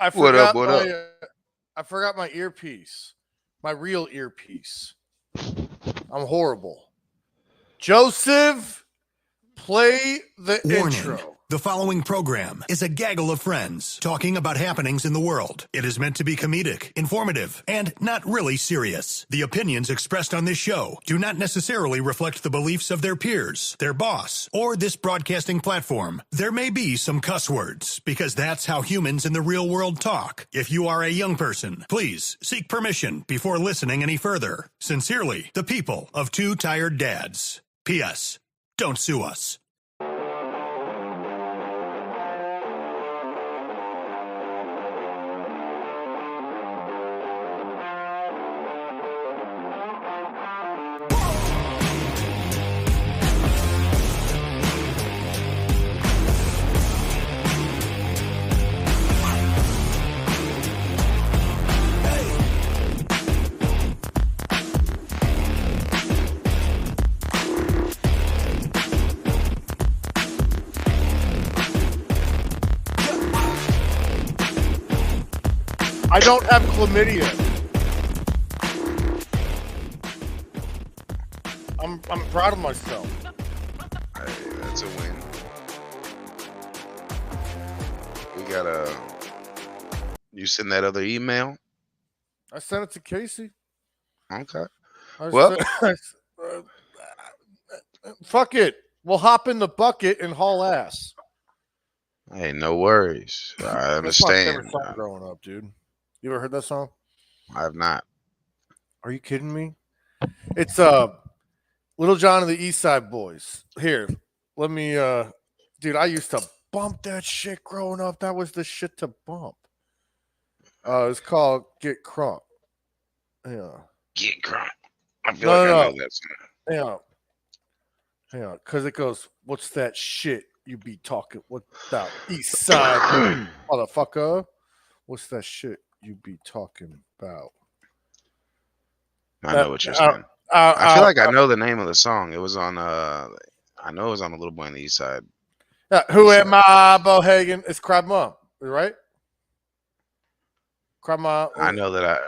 I What up? forgot What my up? I forgot my earpiece. My real earpiece. I'm horrible. Joseph, play the Warning. intro. The following program is a gaggle of friends talking about happenings in the world. It is meant to be comedic, informative, and not really serious. The opinions expressed on this show do not necessarily reflect the beliefs of their peers, their boss, or this broadcasting platform. There may be some cuss words, because that's how humans in the real world talk. If you are a young person, please seek permission before listening any further. Sincerely, the people of Two Tired Dads. P.S. Don't sue us. I don't have chlamydia. I'm proud of myself. Hey, that's a win. We gotta. You send that other email? I sent it to Casey. Okay. I Well- fuck it. We'll hop in the bucket and haul ass. Hey, no worries. I That's my understand. favorite song growing up, dude. You ever heard that song? I have not. Are you kidding me? It's Little John and the East Side Boys. Here, let me dude, I used to bump that shit growing up. That was the shit to bump. It's called Get Crunk. Yeah. Get crunk. I feel No, like no, I no. know that song. Hang on, because it goes, what's that shit you be talking about East Side motherfucker? What's that shit you be talking about? I know what you're saying. I feel like I know the name of the song. It was on. I know it was on the Little Boy on the East Side. Who am I, Bohagen? It's Crab Mom, right? Crab Mob. I know that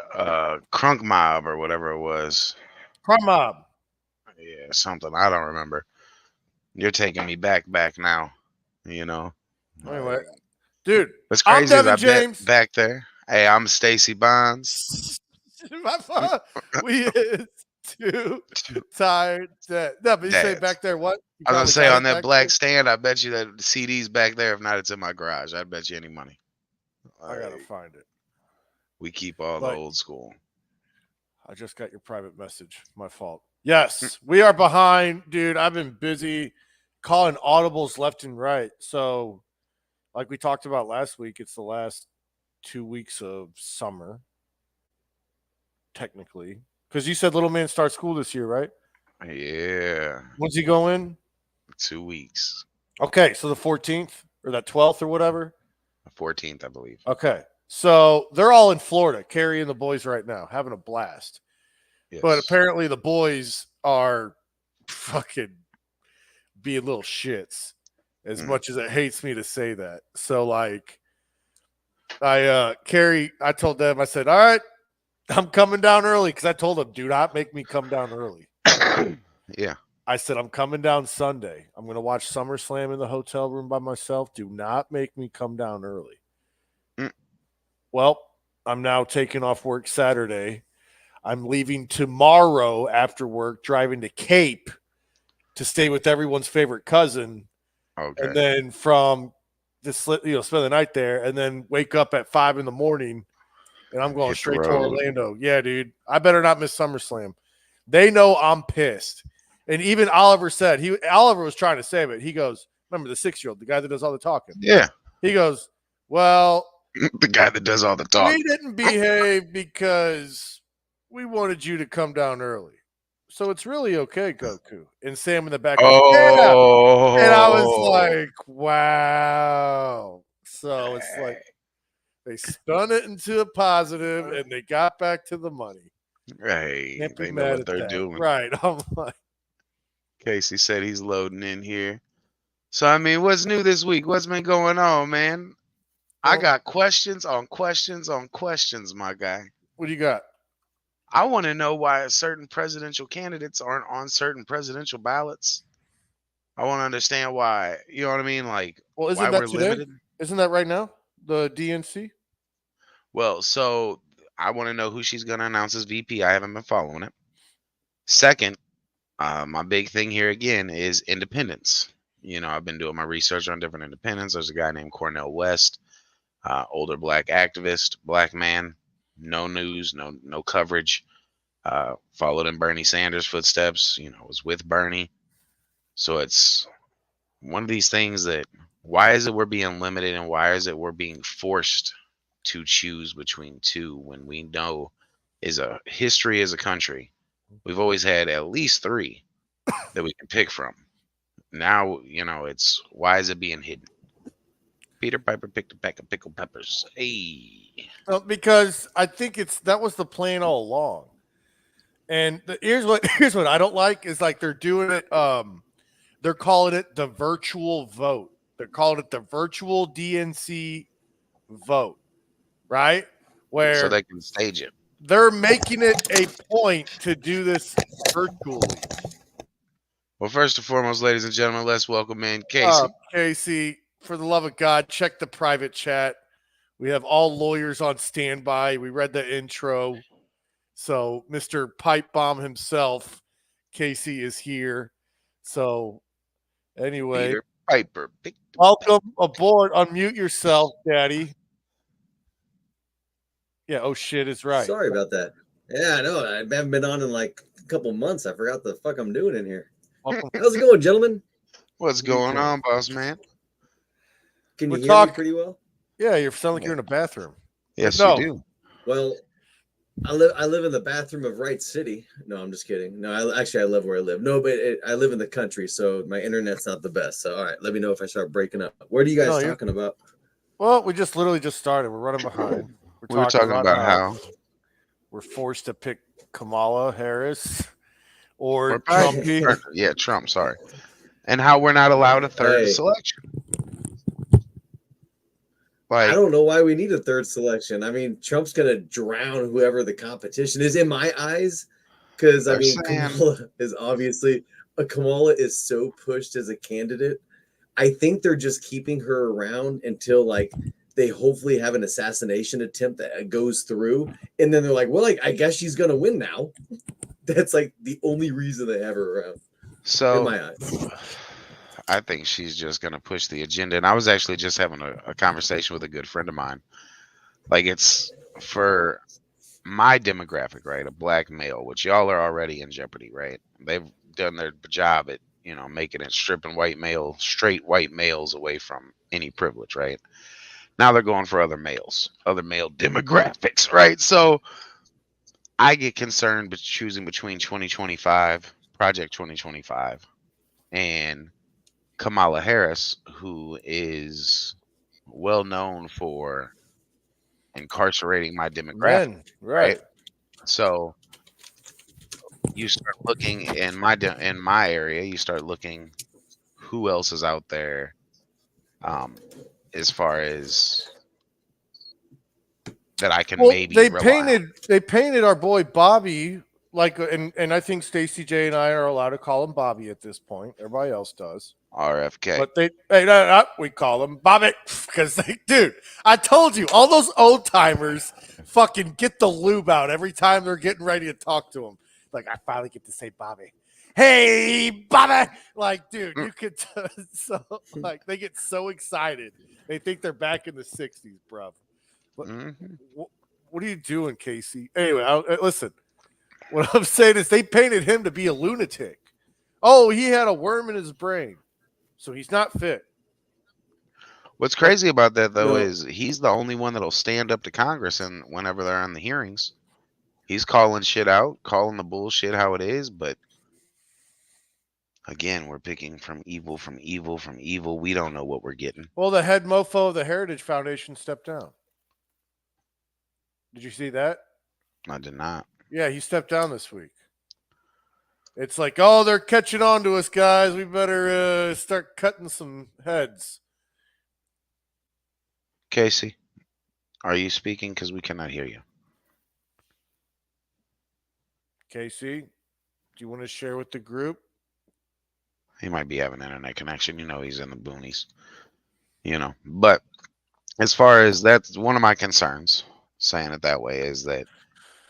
Crunk Mob or whatever it was. Crab Mob. Yeah, something. I don't remember. You're taking me back now. You know. Anyway, dude, What's I'm crazy is Devin I James. bet back there. Hey, I'm Stacy Bonds. My fault. We is too tired. No, but you say Dads. back there what? You I was gonna probably say got on it that back black there? stand, I bet you that the CD's back there. If not, it's in my garage. I'd bet you any money. I gotta Like, find it. we keep all the Like- old school. I just got your private message. My fault. Yes, we are behind, dude. I've been busy calling audibles left and right. So, like we talked about last week, it's the last 2 weeks of summer, technically. Because you said little man starts school this year, right? Yeah, When's he go in? 2 weeks. Okay, so the 14th or that 12th or whatever. 14th, I believe. Okay, so they're all in Florida, Carrie and the boys right now, having a blast. Yes. But apparently the boys are fucking being little shits, as much as it hates me to say that. So like, Carrie, I told them, I said, all right, I'm coming down early because I told them, do not make me come down early. Yeah. I said, I'm coming down Sunday. I'm going to watch SummerSlam in the hotel room by myself. Do not make me come down early. Mm. Well, I'm now taking off work Saturday. I'm leaving tomorrow after work, driving to Cape to stay with everyone's favorite cousin. Okay. And then from spend the night there and then wake up at 5 a.m. and I'm going Hit the straight to road. Orlando. Yeah, dude. I better not miss SummerSlam. They know I'm pissed. And even Oliver said, Oliver was trying to save it. He goes, remember the 6-year-old, the guy that does all the talking. Yeah. He goes, well, The guy that does all the talking. we didn't behave because we wanted you to come down early. So it's really okay, Goku. And Sam in the back goes, yeah. Oh. And I was like, wow. So it's like they spun it into a positive and they got back to the money. Hey, Can't be they know mad what at they're that. doing. Right. I'm like, Casey said he's loading in here. So, I mean, what's new this week? What's been going on, man? I got questions on questions on questions, my guy. What do you got? I want to know why certain presidential candidates aren't on certain presidential ballots. I want to understand why. You know what I mean? Like, Well, isn't why that we're today? limited. Isn't that right now? The DNC? Well, so I want to know who she's going to announce as VP. I haven't been following it. Second, my big thing here again is independence. You know, I've been doing my research on different independents. There's a guy named Cornel West, older black activist, black man, no news, no coverage. Followed in Bernie Sanders' footsteps. You know, was with Bernie. So it's one of these things that why is it we're being limited and why is it we're being forced to choose between two when we know is a history as a country we've always had at least three that we can pick from. Now, you know, it's why is it being hidden? Peter Piper picked a pack of pickled peppers. Hey. Well, because I think that was the plan all along. And here's what I don't like is like they're doing it. They're calling it the virtual vote. They're calling it the virtual DNC vote, right? Where So they can stage it. They're making it a point to do this virtually. Well, first and foremost, ladies and gentlemen, let's welcome in Casey. Casey, for the love of God, check the private chat. We have all lawyers on standby. We read the intro. So Mr. Pipe Bomb himself, Casey, is here. So anyway, Peter Piper. Welcome aboard. Unmute yourself, Daddy. Yeah, oh shit is right. Sorry about that. Yeah, I know. I haven't been on in like a couple months. I forgot the fuck I'm doing in here. How's it going, gentlemen? What's going on, boss man? Can you hear me pretty well? Yeah, you sound like you're in a bathroom. Yes, you do. Well, I live in the bathroom of Wright City. No, I'm just kidding. No, I live where I live. No, but I live in the country, so my internet's not the best. So, all right, let me know if I start breaking up. What are you guys talking about? Well, we just literally just started. We're running behind. We were talking about how we're forced to pick Kamala Harris or Trump. Yeah, Trump. Sorry, and how we're not allowed a third selection. Like, I don't know why we need a third selection. I mean, Trump's gonna drown whoever the competition is in my eyes, because I mean, Kamala is so pushed as a candidate. I think they're just keeping her around until like they hopefully have an assassination attempt that goes through, and then they're like, well, like I guess she's gonna win now. That's like the only reason they have her around. So in my eyes. I think she's just going to push the agenda. And I was actually just having a conversation with a good friend of mine. Like, it's for my demographic, right? A black male, which y'all are already in jeopardy, right? They've done their job at, you know, making it stripping straight white males away from any privilege, right? Now they're going for other male demographics, right? So I get concerned with choosing between 2025, Project 2025, and Kamala Harris, who is well known for incarcerating my demographic, right? So you start looking in my area, you start looking who else is out there, as far as that I can maybe. They painted our boy Bobby like, and I think Stacey J and I are allowed to call him Bobby at this point. Everybody else does. RFK. But we call him Bobby because dude, I told you, all those old timers fucking get the lube out every time they're getting ready to talk to him. Like, I finally get to say Bobby. Hey, Bobby! Like, dude, you could they get so excited. They think they're back in the 60s, bro. What are you doing, Casey? Anyway, listen. What I'm saying is they painted him to be a lunatic. Oh, he had a worm in his brain, so he's not fit. What's crazy about that, though, is he's the only one that'll stand up to Congress, and whenever they're on the hearings, he's calling shit out, calling the bullshit how it is. But again, we're picking from evil. We don't know what we're getting. Well, the head mofo of the Heritage Foundation stepped down. Did you see that? I did not. Yeah, he stepped down this week. It's like, oh, they're catching on to us, guys. We better start cutting some heads. Casey, are you speaking? Because we cannot hear you. Casey, do you want to share with the group? He might be having internet connection. He's in the boonies. But as far as that's one of my concerns, saying it that way, is that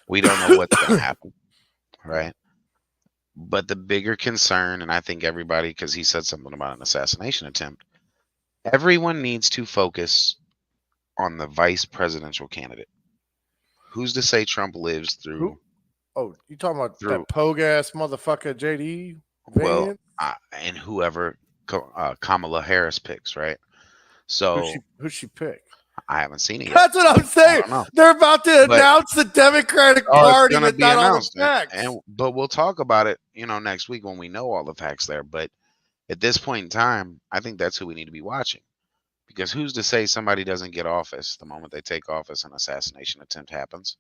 we don't know what's going to happen, right? But the bigger concern, and I think everybody, because he said something about an assassination attempt, everyone needs to focus on the vice presidential candidate. Who's to say Trump lives through? Who? Oh, you talking about Through- that pogue ass motherfucker, JD? Well, Vance? and whoever Kamala Harris picks, right? So Who'd she pick? I haven't seen it yet. That's what I'm I saying. don't know. They're about to But- announce the Democratic Oh, it's Party gonna with be not all the announced, facts. but we'll talk about it, next week when we know all the facts there. But at this point in time, I think that's who we need to be watching, because who's to say somebody doesn't get office the moment they take office, an assassination attempt happens.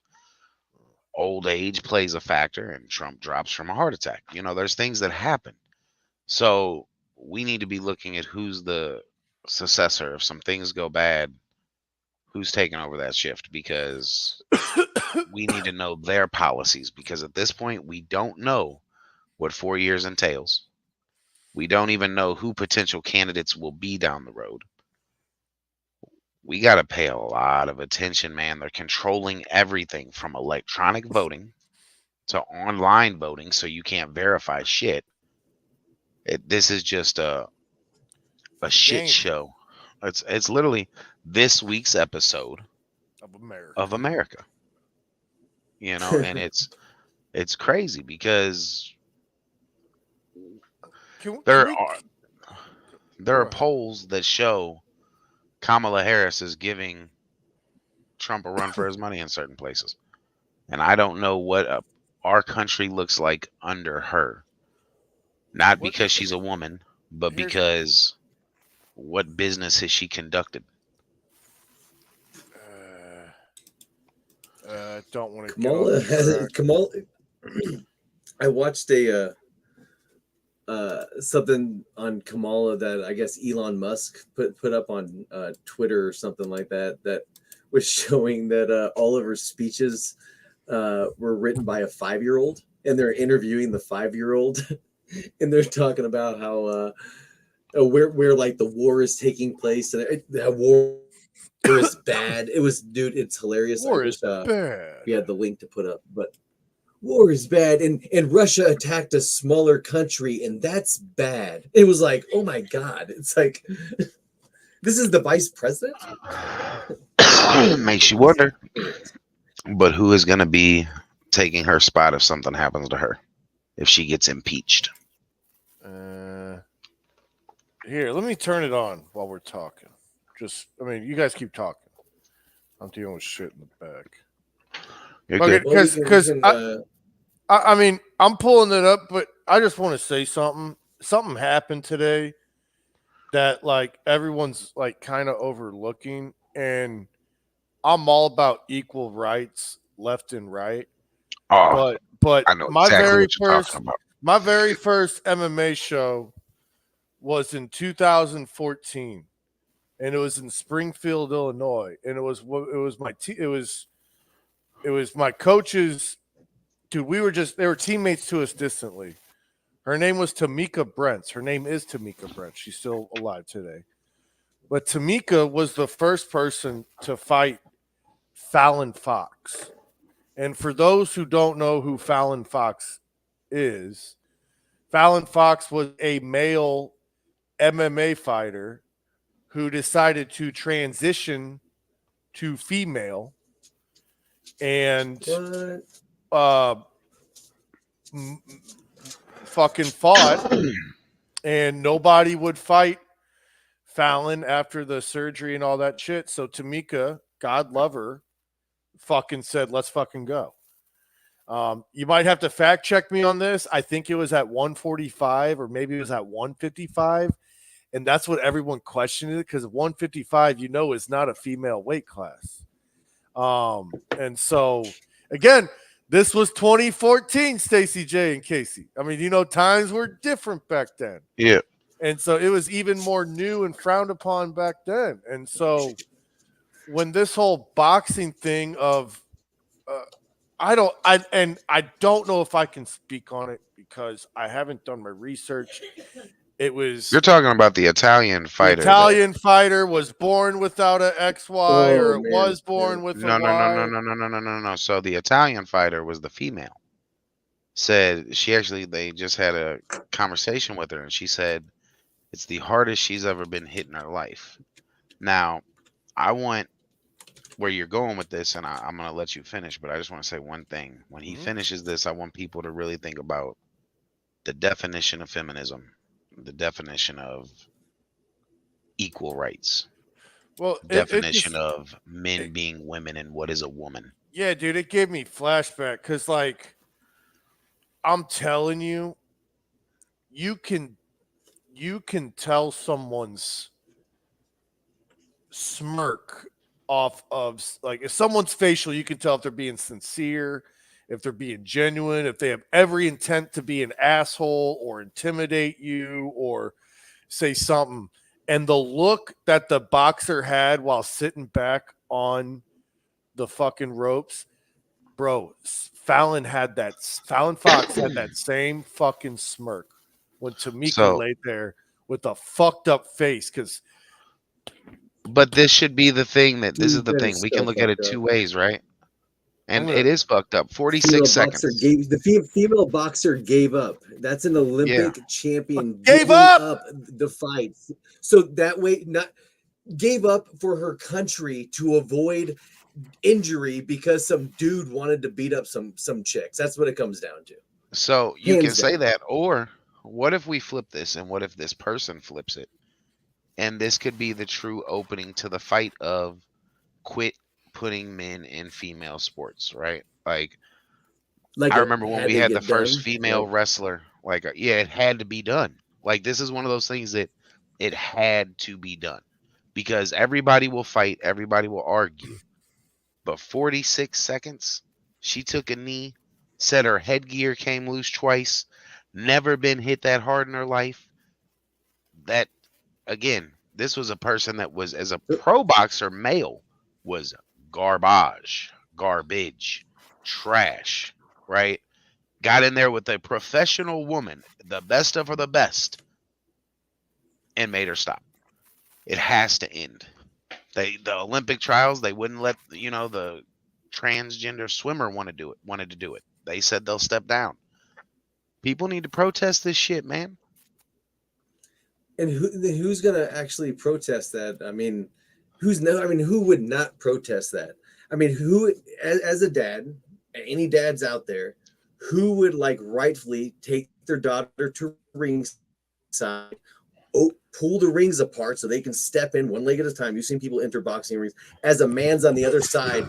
Old age plays a factor, and Trump drops from a heart attack. There's things that happen. So we need to be looking at who's the successor. If some things go bad, who's taking over that shift, because we need to know their policies, because at this point we don't know what 4 years entails. We don't even know who potential candidates will be down the road. We got to pay a lot of attention, man. They're controlling everything from electronic voting to online voting, so you can't verify shit. This is just a shit Game. show. It's literally this week's episode Of America. And it's crazy, because there are polls that show Kamala Harris is giving Trump a run for his money in certain places, and I don't know what our country looks like under her. Not because she's a woman, but because what business has she conducted? Don't want to. Kamala has Kamala. I watched a something on Kamala that I guess Elon Musk put up on Twitter or something like that was showing that all of her speeches were written by a 5-year-old, and they're interviewing the 5-year-old, and they're talking about how where like the war is taking place, and that war is bad. It was, dude, it's hilarious. War is bad. We had the link to put up, but war is bad, and Russia attacked a smaller country, and that's bad. It was like, oh my god, it's like this is the vice president. Makes you wonder. But who is going to be taking her spot if something happens to her, if she gets impeached? Here, let me turn it on while we're talking. You guys keep talking. I'm dealing with shit in the back. You're good. Because I'm pulling it up, but I just want to say something. Something happened today that like everyone's like kind of overlooking, and I'm all about equal rights, left and right. Oh, But I know my exactly very what you're first talking about. my very first MMA show was in 2014, and it was in Springfield, Illinois, and it was my coach's dude. They were teammates to us distantly. Her name was Tamika Brents. Her name is Tamika Brents. She's still alive today. But Tamika was the first person to fight Fallon Fox. And for those who don't know who Fallon Fox is, Fallon Fox was a male MMA fighter who decided to transition to female and fucking fought, and nobody would fight Fallon after the surgery and all that shit. So Tamika, God love her, fucking said, let's fucking go. You might have to fact check me on this. I think it was at 145 or maybe it was at 155. And that's what everyone questioned it, because 155, is not a female weight class. And so, again, this was 2014, Stacey J and Casey. I mean, times were different back then. Yeah. And so it was even more new and frowned upon back then. And so when this whole boxing thing of I don't know if I can speak on it because I haven't done my research. It was You're talking about the Italian the fighter. Italian fighter was born without an XY, or Oh, it man. was born with a No. Y. So the Italian fighter was the female. Said they just had a conversation with her, and she said it's the hardest she's ever been hit in her life. Now, I want where you're going with this, and I'm going to let you finish, but I just want to say one thing. When he finishes this, I want people to really think about the definition of feminism, the definition of equal rights, Well, definition of men being women, and what is a woman. Yeah, dude, it gave me flashback because, like, I'm telling you, you can tell someone's smirk off of, like, if someone's facial, you can tell if they're being sincere, if they're being genuine, if they have every intent to be an asshole or intimidate you or say something. And the look that the boxer had while sitting back on the fucking ropes, bro, Fallon Fox had that same fucking smirk when Tamika laid there with a fucked up face. But this should be the thing that this is the That thing. is We so can look at it fucked two up. ways, right? And it is fucked up. 46 Female seconds. boxer female boxer gave up. That's an Olympic champion Gave giving up the fight. So that way, not gave up for her country to avoid injury because some dude wanted to beat up some chicks. That's what it comes down to. So you Hands can say down. that, or what if we flip this, and what if this person flips it? And this could be the true opening to the fight of quit putting men in female sports, right? Like I remember when we had the first female wrestler, it had to be done. Like this is one of those things that it had to be done because everybody will fight, everybody will argue. But 46 seconds, she took a knee, said her headgear came loose twice, never been hit that hard in her life. That, again, this was a person that was, as a pro boxer, male, was garbage, trash, right? Got in there with a professional woman, the best of her the best, and made her stop. It has to end. The Olympic trials, they wouldn't let the transgender swimmer wanted to do it. They said they'll step down. People need to protest this shit, man. And who's gonna actually protest that? I mean, who would not protest that? I mean, who as a dad, any dads out there, who would rightfully take their daughter to ringside, pull the rings apart so they can step in one leg at a time. You've seen people enter boxing rings as a man's on the other side,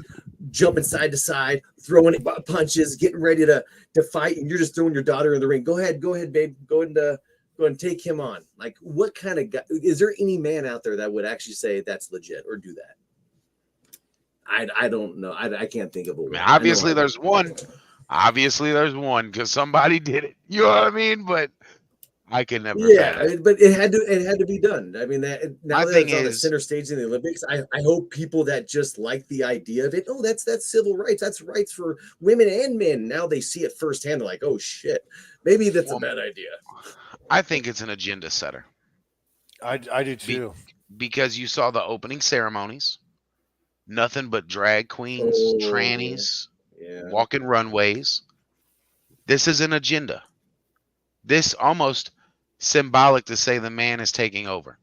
jumping side to side, throwing punches, getting ready to fight, and you're just throwing your daughter in the ring. Go ahead, babe. Go ahead and take him on. Like, what kind of guy is there? Any man out there that would actually say that's legit or do that? I don't know. I can't think of a way. Obviously, there's one. Obviously, there's one because somebody did it. You know what I mean? But I can never. Yeah, but it had to be done. I mean, that now that it's on the center stage in the Olympics, I hope people that just like the idea of it, that's civil rights, that's rights for women and men. Now they see it firsthand. They're like, oh shit, maybe that's a bad idea. I think it's an agenda setter. I do too. Because you saw the opening ceremonies, nothing but drag queens, trannies, walking runways. This is an agenda. This almost symbolic to say the man is taking over,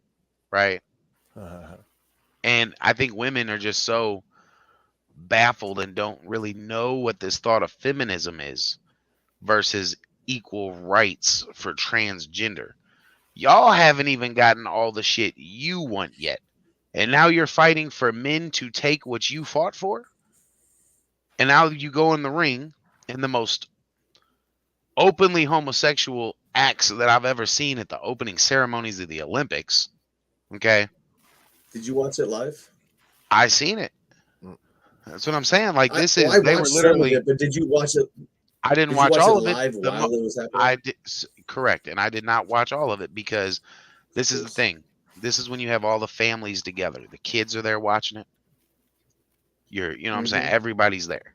right? And I think women are just so baffled and don't really know what this thought of feminism is versus equal rights for transgender. Y'all haven't even gotten all the shit you want yet. And now you're fighting for men to take what you fought for? And now you go in the ring in the most openly homosexual acts that I've ever seen at the opening ceremonies of the Olympics. Okay. Did you watch it live? I seen it. That's what I'm saying. Like they were literally. Some of it, but did you watch it? I didn't watch all of it live while it was happening. I did, correct, and I did not watch all of it because this is the thing. This is when you have all the families together. The kids are there watching it. You know what I'm saying? Everybody's there.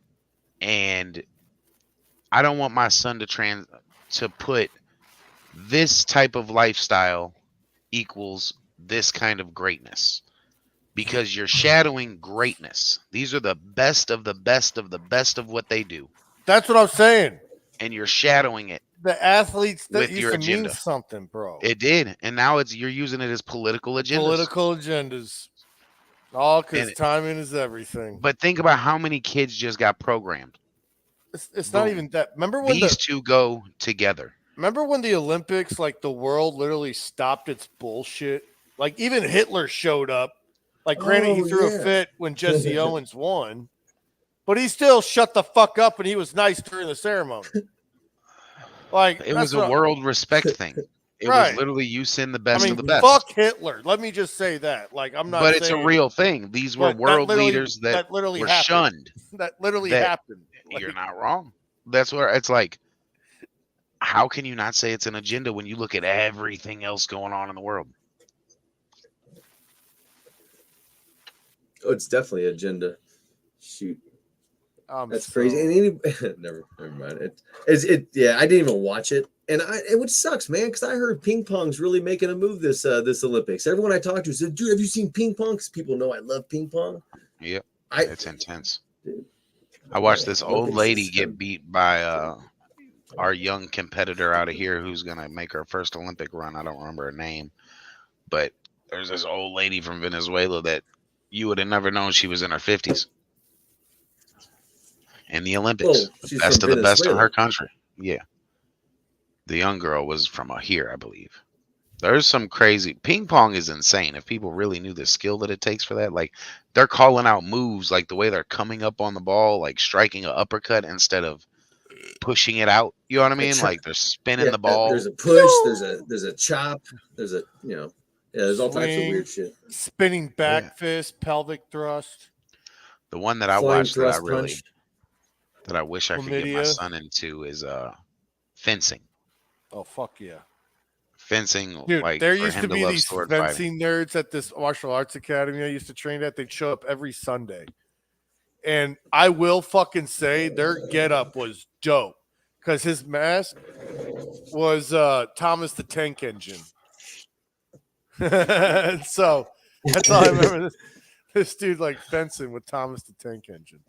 And I don't want my son to put this type of lifestyle equals this kind of greatness, because you're shadowing greatness. These are the best of the best of the best of what they do, That's what I'm saying. and you're shadowing it The athletes that with used your to mean agenda. something, bro. It did, and now you're using it as political agendas. Political agendas. All because And- timing is everything. But think about how many kids just got programmed. It's not boom. even that. Remember when These two go together. Remember when the Olympics, like the world literally stopped its bullshit? Like even Hitler showed up. Like granted, he Oh, threw yeah. a fit when Jesse Owens won, but he still shut the fuck up and he was nice during the ceremony. Like It was a world respect thing. It Right. was literally you send the I best mean, of the best. fuck Hitler. Let me just say that. Like I'm not. But it's a saying, real thing. These were but world literally- leaders that literally were happened. shunned. That literally that- happened. Like, You're not wrong. That's where it's like, how can you not say it's an agenda when you look at everything else going on in the world? Oh, it's definitely agenda. Shoot, I'm that's so- crazy. And never mind. Yeah, I didn't even watch it, and which sucks, man, because I heard ping pong's really making a move this Olympics. Everyone I talked to said, "Dude, have you seen ping pong?" Because people know I love ping pong. Yep, I it's intense. I watched this old Olympics lady is get kind beat by our young competitor out of here who's gonna make her first Olympic run. I don't remember her name, but there's this old lady from Venezuela that you would have never known she was in her 50s in the Olympics. Well, she's Best from of the best of Venezuela. her country. Yeah. The young girl was from here, I believe. There's some crazy ping pong is insane. If people really knew the skill that it takes for that, like they're calling out moves, like the way they're coming up on the ball, like striking an uppercut instead of pushing it out. You know what I mean? Like they're spinning the ball. There's a push. There's a chop. There's a there's all types of Swing. weird shit. spinning back Yeah. fist, pelvic thrust. The one that I Flying watched that I thrust really punch. that I wish I could get my Chlamydia. son into is fencing. Oh fuck yeah. Fencing, Dude, like there for used him to to be love these sword fighting. fencing nerds at this martial arts academy I used to train at. They'd show up every Sunday. And I will fucking say their getup was dope because his mask was Thomas the Tank Engine. So that's all I remember. This dude like fencing with Thomas the Tank Engine.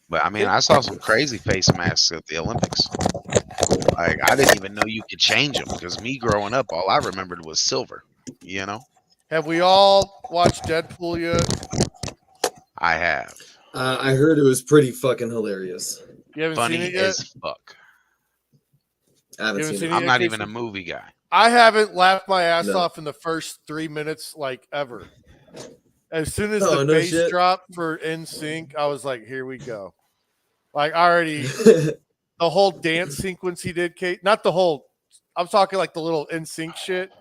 But I mean, I saw some crazy face masks at the Olympics. Like I didn't even know you could change them because me growing up, all I remembered was silver. You know, Have we all watched Deadpool yet? I have. I heard it was pretty fucking hilarious. You haven't Funny seen it yet? as fuck. I haven't You haven't seen seen it. it? I'm not Casey? even a movie guy. I haven't laughed my ass No. off in the first 3 minutes like ever. As soon as Oh, the no bass shit. dropped for NSYNC, I was like, here we go. Like already the whole dance sequence he did, Kate. Not the whole, I'm talking like the little NSYNC shit.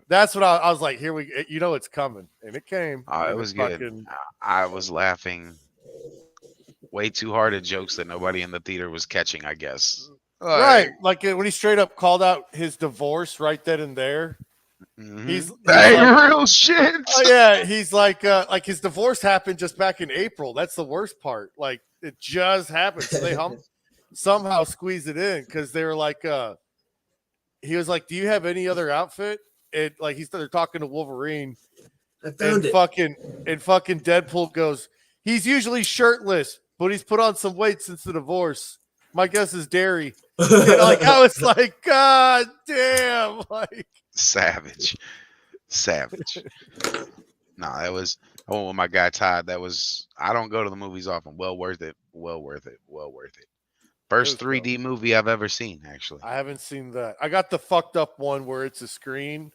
That's what I was like, here we it's coming. And it came. Oh, it And was good. fucking- I was laughing way too hard at jokes that nobody in the theater was catching, I guess. Right. Like when he straight up called out his divorce right then and there. Mhm. He's Hey, like, real shit. oh yeah, he's like his divorce happened just back in April. That's the worst part. Like it just happened. So they somehow squeezed it in because they were like, he was like, "Do you have any other outfit?" It like they're talking to Wolverine, I found it. fucking Deadpool goes, "He's usually shirtless, but he's put on some weight since the divorce. My guess is dairy." And like I was like, God damn, like. Savage. No, that was I went with my guy Todd. That was I don't go to the movies often. Well worth it. First It was 3D movie I've ever seen, actually. I haven't seen that. I got the fucked up one where it's a screen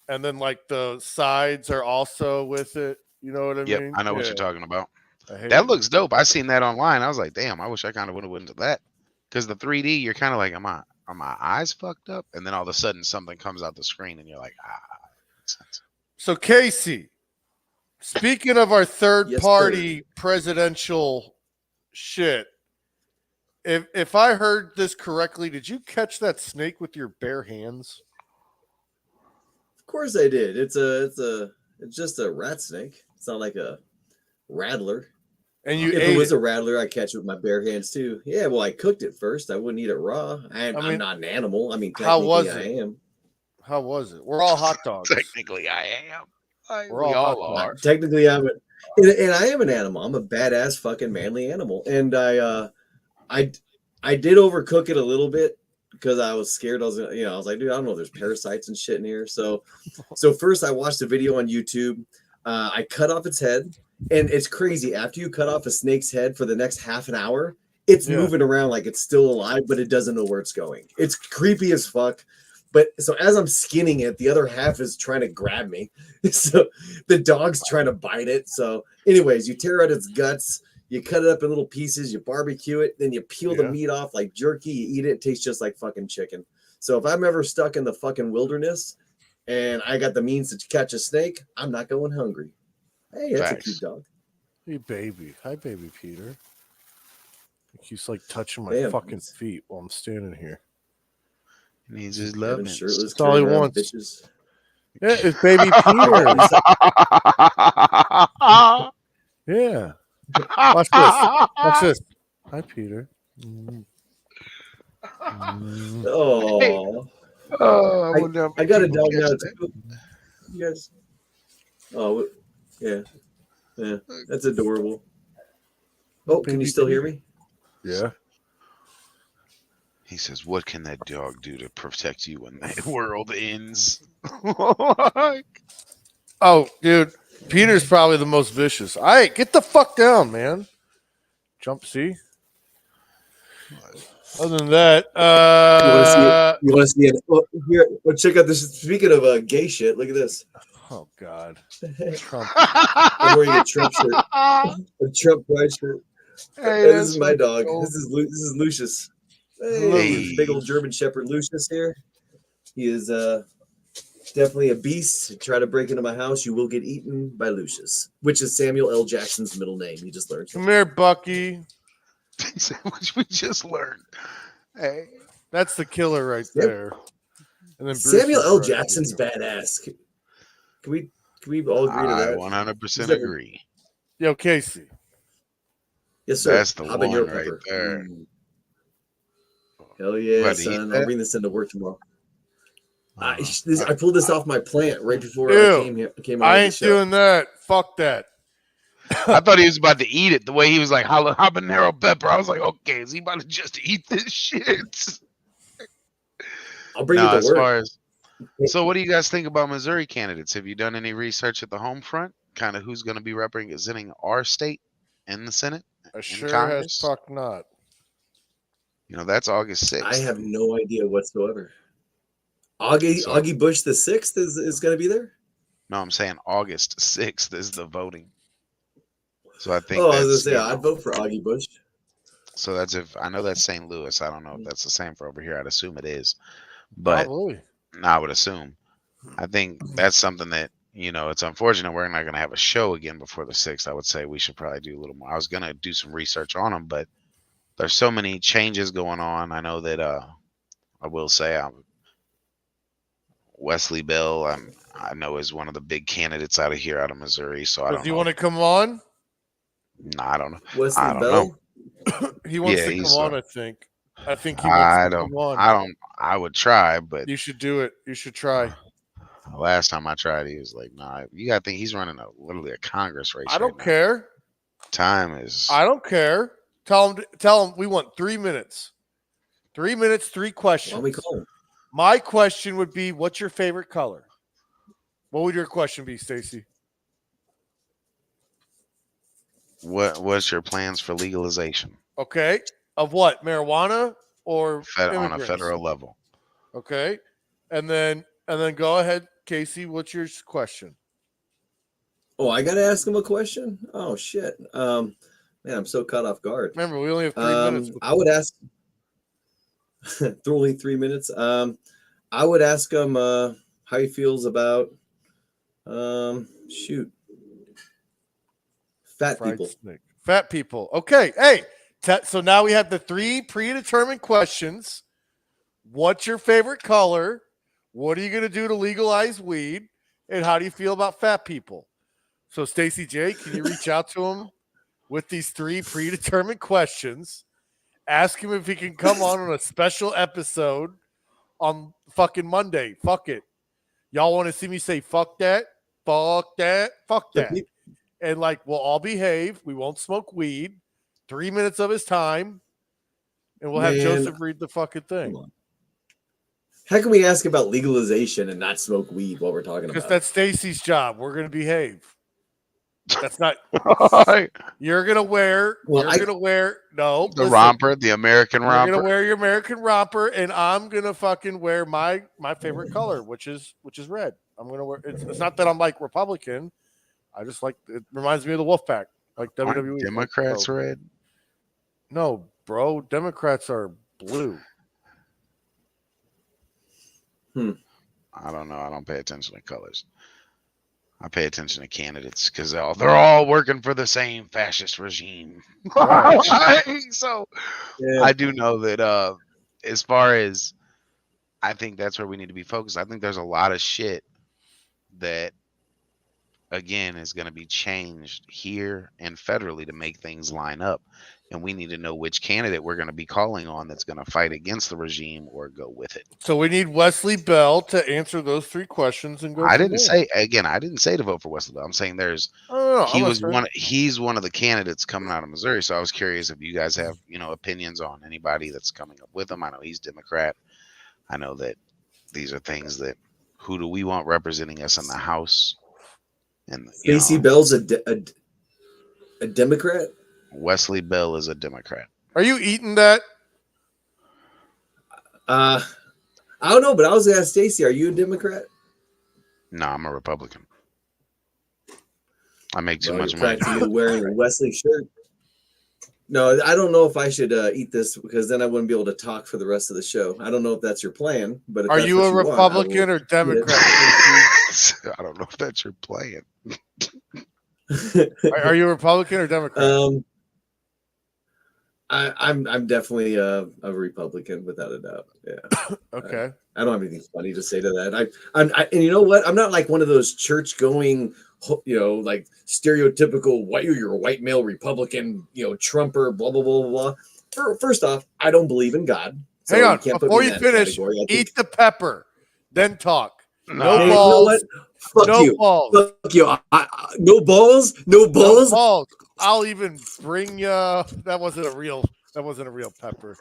and then like the sides are also with it. You know what I Yep, mean? I know what you're Yeah, talking about. I hate That it. looks dope. I seen that online. I was like, damn, I wish I kind of would have went into that. Because the 3D, you're kind of like, are my eyes fucked up? And then all of a sudden something comes out the screen and you're like, makes sense. So Casey, speaking of our third Yes, party presidential shit, if I heard this correctly, did you catch that snake with your bare hands? Of course I did. It's just a rat snake. It's not like a rattler. And you If it ate was it. a rattler, I catch it with my bare hands too. Yeah, well, I cooked it first. I wouldn't eat it raw. I'm mean, not an animal. I mean, how was technically, I it? am. How was it? We're all hot dogs. Technically, I am. We're We all all hot are. dogs. Technically, and I am an animal. I'm a badass fucking manly animal, and I did overcook it a little bit because I was scared. I was like, dude, I don't know. There's parasites and shit in here. So first I watched a video on YouTube. I cut off its head, and it's crazy. After you cut off a snake's head for the next half an hour, it's Yeah. moving around like it's still alive, but it doesn't know where it's going. It's creepy as fuck. But so as I'm skinning it, the other half is trying to grab me. So the dog's trying to bite it. So, anyways, you tear out its guts, you cut it up in little pieces, you barbecue it, then you peel the Yeah. meat off like jerky, you eat it, it tastes just like fucking chicken. So if I'm ever stuck in the fucking wilderness and I got the means to catch a snake, I'm not going hungry. Hey, that's Facts. a cute dog. Hey, baby. Hi, baby Peter. He's like touching my Damn. fucking feet while I'm standing here. He needs his love. Kevin shirtless, That's all he carrying around wants. bitches. Yeah, it's baby Peter. Yeah. Watch this. Watch this. Hi, Peter. Mm. Mm. Oh, Oh, I, wonder how I many got a people dog now catch that. too. You guys. Oh, yeah. Yeah, that's adorable. Oh, can you still hear me? Yeah. He says, "What can that dog do to protect you when the world ends?" Oh, dude. Peter's probably the most vicious. All right, get the fuck down, man. Jump, see? Other than that, You want to see it? Oh, here, check out this. Speaking of gay shit, look at this. oh God, Trump. I'm wearing a Trump shirt, a Trump pride shirt. Hey, This that's is my dog. cool. This is Lucius. Hey. Big old German Shepherd Lucius here. He is definitely a beast. Try to break into my house, you will get eaten by Lucius, which is Samuel L. Jackson's middle name. You just learned. Come here, Bucky. Which we just learned. Hey, That's the killer right Yep. there. And then Samuel Bruce L. is right Jackson's here. badass. Can we all agree to I that? 100% agree. Yo, Casey. Yes, sir. That's the Habanero one right pepper. there. Hell yeah, Buddy, eat son! that? I'll bring this into work tomorrow. I Uh-huh. pulled this off my plant right before Ew. I came here. Came on I the ain't show. doing that. Fuck that. I thought he was about to eat it. The way he was like habanero pepper, I was like, okay, is he about to just eat this shit? I'll bring No, it to as work. far as so, what do you guys think about Missouri candidates? Have you done any research at the home front? Kind of who's going to be representing our state in the Senate, I sure as Congress? fuck not. You know, that's August 6th. I have no idea whatsoever. Augie So- Augie Bush the 6th is going to be there. No, I'm saying August 6th is the voting. So I think Oh, I was that's, going to say you know, I'd vote for Augie Bush. so that's if I know that's St. Louis. I don't know if that's the same for over here. I'd assume it is. But Probably. I would assume. I think that's something that, you know, it's unfortunate we're not going to have a show again before the 6th. I would say we should probably do a little more. I was going to do some research on them, but there's so many changes going on. I know that I will say Wesley Bell, I know is one of the big candidates out of here, out of Missouri. So I Does don't he know. want to come on? No, I don't know. Wesley I don't Bell. He wants Yeah, to he's, come on, I think. I think he wants I to don't. come on. I don't. I would try, but You should do it. You should try. last time I tried, he was like, "Nah, you got to think he's running literally a Congress race." I don't right now. care. Time is. I don't care. Tell him we want 3 minutes. 3 minutes, 3 Why don't we questions. call him? My question would be, what's your favorite color? What would your question be, Stacy? What's your plans for legalization Okay. Of what? Marijuana or on a immigrants? federal level? Okay. And then go ahead, Casey. What's your question? Oh, I got to ask him a question. Oh shit. Man, I'm so caught off guard. Remember, we only have 3 minutes. I would ask. Through only 3 minutes. I would ask him how he feels about shoot fat Fried people. snake. Fat people. Okay. Hey, so now we have the 3 predetermined questions. What's your favorite color? What are you going to do to legalize weed? And how do you feel about fat people? So, Stacy J, can you reach out to him with these 3 predetermined questions. Ask him if he can come on a special episode on fucking Monday. Fuck it. Y'all want to see me say fuck that? Fuck that? Fuck that. And like, we'll all behave. We won't smoke weed. 3 minutes of his time. And we'll have Man. Joseph read the fucking thing. How can we ask about legalization and not smoke weed while we're talking Because about that's Stacy's job. We're going to behave. That's not. You're going to wear. Well, you're going to wear. No. The listen. romper, the American You're romper. gonna wear your American romper, and I'm gonna fucking wear my favorite color, which is red. I'm gonna wear. It's not that I'm like Republican. I just like it. Reminds me of the Wolfpack, like Aren't WWE. Democrats Like, red? no, bro. Democrats are blue. I don't know. I don't pay attention to colors. I pay attention to candidates because they're all working for the same fascist regime. So Yeah. I do know that as far as I think that's where we need to be focused. I think there's a lot of shit that again is going to be changed here and federally to make things line up. And we need to know which candidate we're going to be calling on that's going to fight against the regime or go with it. So we need Wesley Bell to answer those 3 questions and go. I from didn't there. say again. I didn't say to vote for Wesley Bell. I'm saying there's Oh, he was one. He's one of the candidates coming out of Missouri. So I was curious if you guys have opinions on anybody that's coming up with him. I know he's Democrat. I know that these are things that who do we want representing us in the House? And Stacey Bell's a Democrat. Wesley Bell is a Democrat. Are you eating that? I don't know, but I was gonna ask Stacey, are you a Democrat? No, I'm a Republican. I make too Well, much you're money. practically wearing a Wesley shirt. No, I don't know if I should eat this because then I wouldn't be able to talk for the rest of the show. I don't know if that's your plan, but if Are that's you what a want, I Republican will or Democrat? I don't know if that's your plan. Are you a Republican or Democrat? I'm definitely a Republican without a doubt. Yeah. Okay. I don't have anything funny to say to that. And you know what? I'm not like one of those church going, like stereotypical white. You're a white male Republican, Trumper, blah blah blah blah. First off, I don't believe in God. So Hang on, can't put before me you in that finish, category. I think- eat the pepper, then talk. No Hey, you know balls. what? Fuck No you. balls. Fuck you. No balls. No No balls. balls. I'll even bring you. That wasn't a real pepper.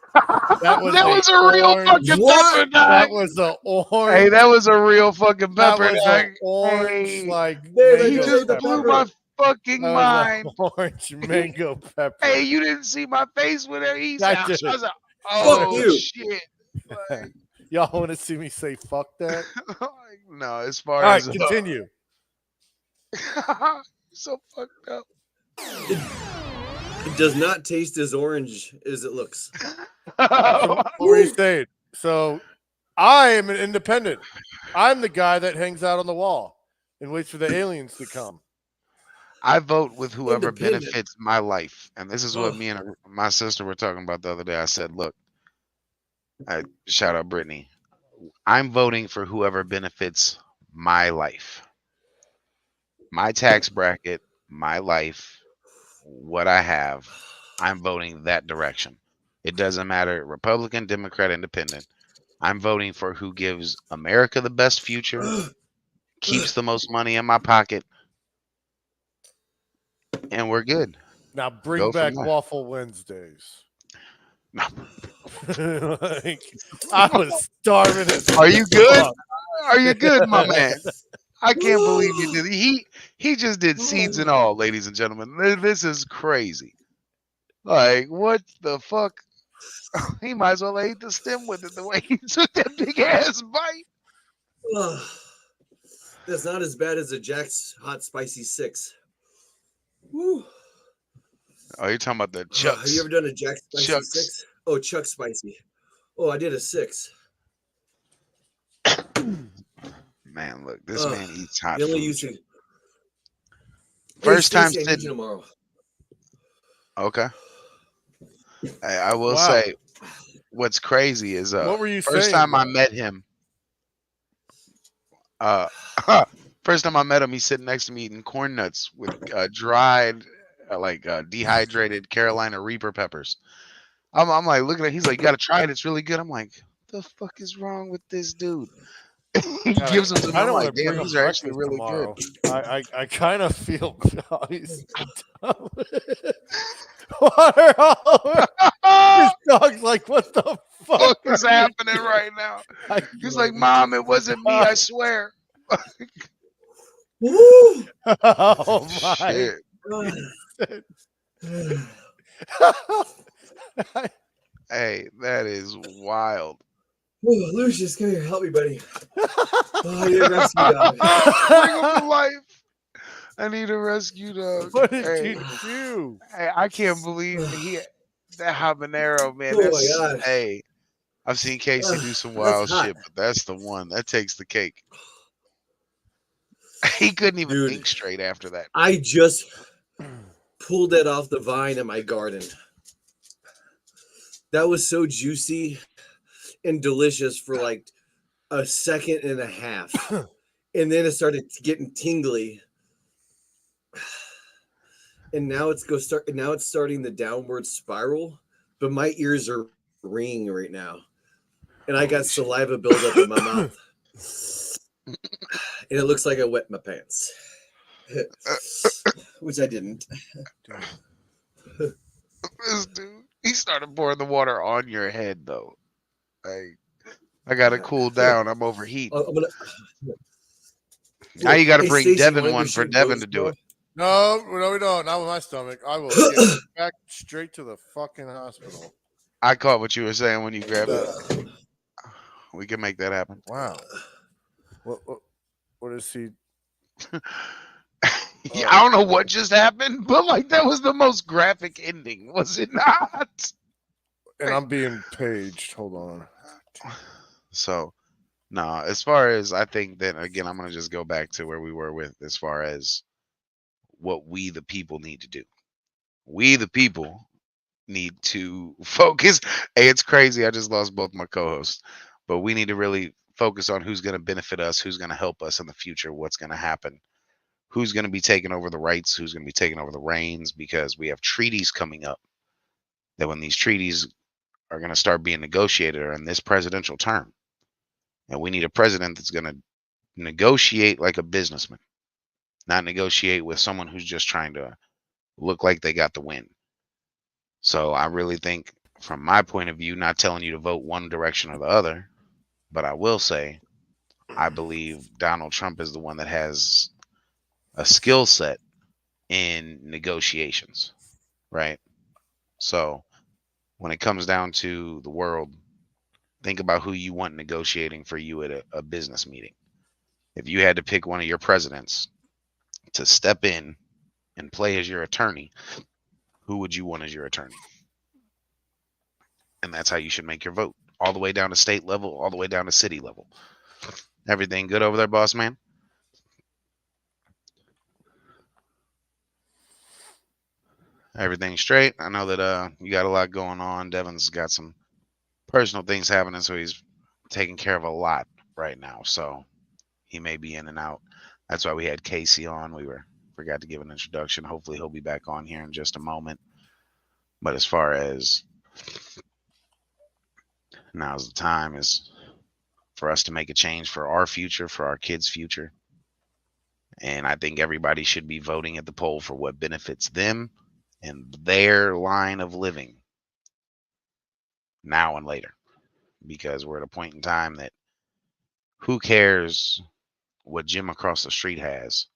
That was a real orange. fucking What? pepper, That dog. was an orange. Hey, that was a real fucking that pepper, was dog. an orange, Hey, like There he you mango go, just the pepper. blew pepper. my fucking That mind. was an orange mango pepper. Hey, you didn't see my face when he I said, did. I was like, Fuck oh, you. shit. Like, Y'all want to see me say fuck that? no, as far All right, as continue. so fucked up. It does not taste as orange as it looks. What were you saying? So I am an independent. I'm the guy that hangs out on the wall and waits for the aliens to come. I vote with whoever Independent. benefits my life. And this is what Oh. me and my sister were talking about the other day. I said, look, shout out Brittany. I'm voting for whoever benefits my life, my tax bracket, my life, what I have. I'm voting that direction. It doesn't matter, Republican, Democrat, Independent. I'm voting for who gives America the best future, keeps the most money in my pocket, and we're good. Now bring Go from back there. Waffle Wednesdays. No. Like, I was starving. As Are you good? fuck. Are you good, my man? I can't believe you did. He just did seeds and all, ladies and gentlemen. This is crazy. Like, what the fuck? He might as well ate the stem with it the way he took that big ass bite. That's not as bad as a Jack's Hot Spicy 6. Woo. Oh, you're talking about the Have Chucks. you ever done a Jack Spicy Chucks. 6? Oh, Chuck Spicy. Oh, I did a 6. Man, look, this Ugh, man eats hot The only food. used to. First time Stacey, I need sitting. you tomorrow. Okay. I will Wow. say, what's crazy is What were you first saying? time I though? met him. First time I met him, he's sitting next to me eating corn nuts with dried dehydrated Carolina Reaper peppers. I'm like looking at. He's like, you got to try it. It's really good. I'm like, the fuck is wrong with this dude? He God, gives them to me. I I'm don't like, want to damn, bring these him are actually breakfast really tomorrow. good. I kind of feel oh, he's dumb. Water all over. His dog's like, what the fuck What is are you happening doing?" right now? I- He's like, Mom, it wasn't me. I swear. Woo! oh my Shit. Hey, that is wild. Oh, Lucius, come here, help me, buddy. Oh, you're a rescue dog. Bring him to life. I need a rescue dog. What did Hey, you do? hey, I can't believe that habanero, man. Oh my That's gosh. hey. I've seen Casey do some That's wild hot. shit, but that's the one that takes the cake. He couldn't even Dude. think straight after that. I just pulled that off the vine in my garden. That was so juicy and delicious for like a second and a half. And then it started getting tingly. And now it's starting the downward spiral, but my ears are ringing right now. And I got Holy shit. saliva buildup in my mouth. And it looks like I wet my pants. Which I didn't. This dude, he started pouring the water on your head though. I gotta cool down. I'm overheating. I'm gonna. Now you gotta Hey, bring Stacey, Devin wanna one do for some Devin roast to do it. No, we don't. Not with my stomach. I will get back straight to the fucking hospital. I caught what you were saying when you grabbed it. We can make that happen. Wow. What is he? Yeah, I don't know what just happened, but like that was the most graphic ending, was it not? And I'm being paged. Hold on. So, no, as far as I think that again, I'm gonna just go back to where we were with as far as what we the people need to do. We the people need to focus. Hey, it's crazy. I just lost both my co-hosts, but we need to really focus on who's going to benefit us, who's going to help us in the future, what's going to happen, who's going to be taking over the rights, who's going to be taking over the reins, because we have treaties coming up that when these treaties are going to start being negotiated are in this presidential term. And we need a president that's going to negotiate like a businessman, not negotiate with someone who's just trying to look like they got the win. So I really think, from my point of view, not telling you to vote one direction or the other, but I will say, I believe Donald Trump is the one that has a skill set in negotiations, right? So when it comes down to the world, think about who you want negotiating for you at a business meeting. If you had to pick one of your presidents to step in and play as your attorney, who would you want as your attorney? And that's how you should make your vote, all the way down to state level, all the way down to city level. Everything good over there, boss man? Everything straight? I know that you got a lot going on. Devin's got some personal things happening, so he's taking care of a lot right now. So he may be in and out. That's why we had Casey on. We forgot to give an introduction. Hopefully he'll be back on here in just a moment. But as far as now's the time is for us to make a change for our future, for our kids' future. And I think everybody should be voting at the poll for what benefits them and their line of living now and later. Because we're at a point in time that who cares what Jim across the street has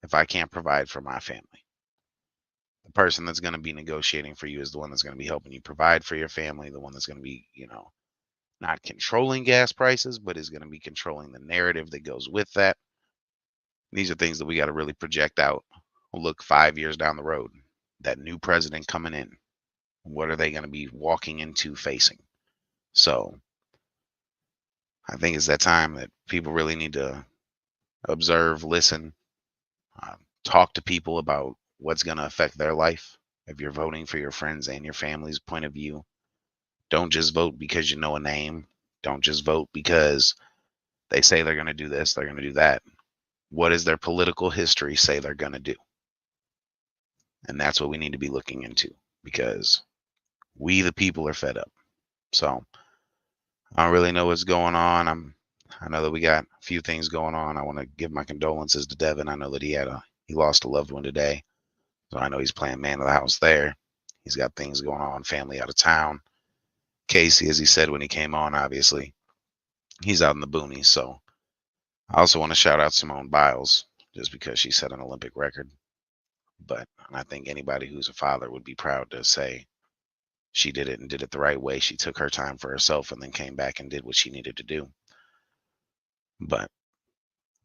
if I can't provide for my family? The person that's going to be negotiating for you is the one that's going to be helping you provide for your family, the one that's going to be, not controlling gas prices, but is going to be controlling the narrative that goes with that. These are things that we got to really project out. Look 5 years down the road, that new president coming in, what are they going to be walking into facing? So I think it's that time that people really need to observe, listen, talk to people about what's going to affect their life. If you're voting for your friends and your family's point of view, don't just vote because you know a name. Don't just vote because they say they're going to do this, they're going to do that. What does their political history say they're going to do? And that's what we need to be looking into, because we, the people, are fed up. So I don't really know what's going on. I know that we got a few things going on. I want to give my condolences to Devin. I know that he lost a loved one today. So I know he's playing man of the house there. He's got things going on, family out of town. Casey, as he said when he came on, obviously, he's out in the boonies. So I also want to shout out Simone Biles, just because she set an Olympic record. But I think anybody who's a father would be proud to say she did it and did it the right way. She took her time for herself and then came back and did what she needed to do. But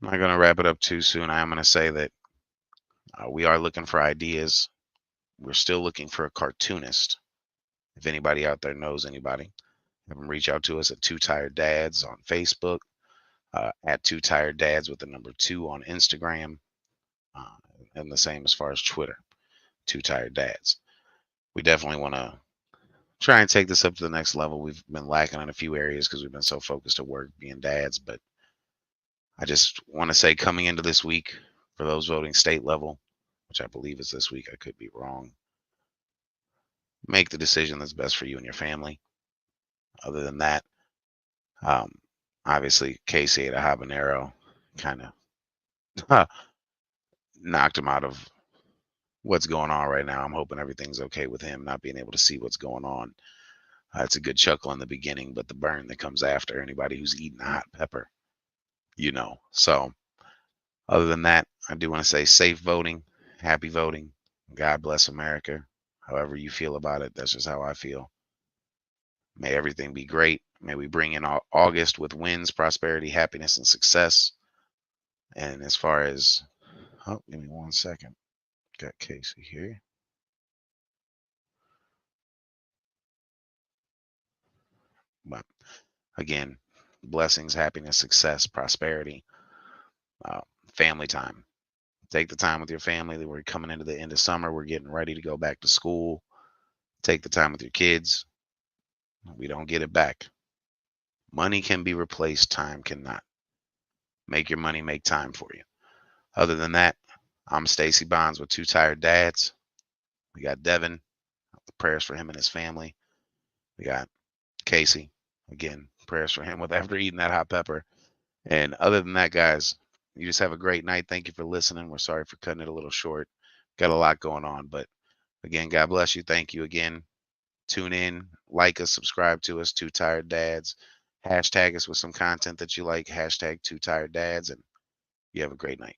I'm not going to wrap it up too soon. I am going to say that we are looking for ideas. We're still looking for a cartoonist. If anybody out there knows anybody, have them reach out to us at Two Tired Dads on Facebook, at Two Tired Dads with the number 2 on Instagram, and the same as far as Twitter, Two Tired Dads. We definitely want to try and take this up to the next level. We've been lacking in a few areas because we've been so focused at work being dads, but I just want to say, coming into this week, for those voting state level, which I believe is this week, I could be wrong, make the decision that's best for you and your family. Other than that, obviously Casey ate a habanero, kind of knocked him out of what's going on right now. I'm hoping everything's okay with him not being able to see what's going on. It's a good chuckle in the beginning, but the burn that comes after, anybody who's eaten a hot pepper, you know. So other than that, I do want to say safe voting, happy voting. God bless America. However you feel about it, that's just how I feel. May everything be great. May we bring in August with wins, prosperity, happiness, and success. And as far as, oh, give me 1 second. Got Casey here. But again, blessings, happiness, success, prosperity, family time. Take the time with your family. We're coming into the end of summer. We're getting ready to go back to school. Take the time with your kids. We don't get it back. Money can be replaced. Time cannot. Make your money make time for you. Other than that, I'm Stacy Bonds with Two Tired Dads. We got Devin. Prayers for him and his family. We got Casey. Again, prayers for him with after eating that hot pepper. And other than that, guys, you just have a great night. Thank you for listening. We're sorry for cutting it a little short. Got a lot going on. But again, God bless you. Thank you again. Tune in, like us, subscribe to us, Two Tired Dads. Hashtag us with some content that you like. Hashtag Two Tired Dads. And you have a great night.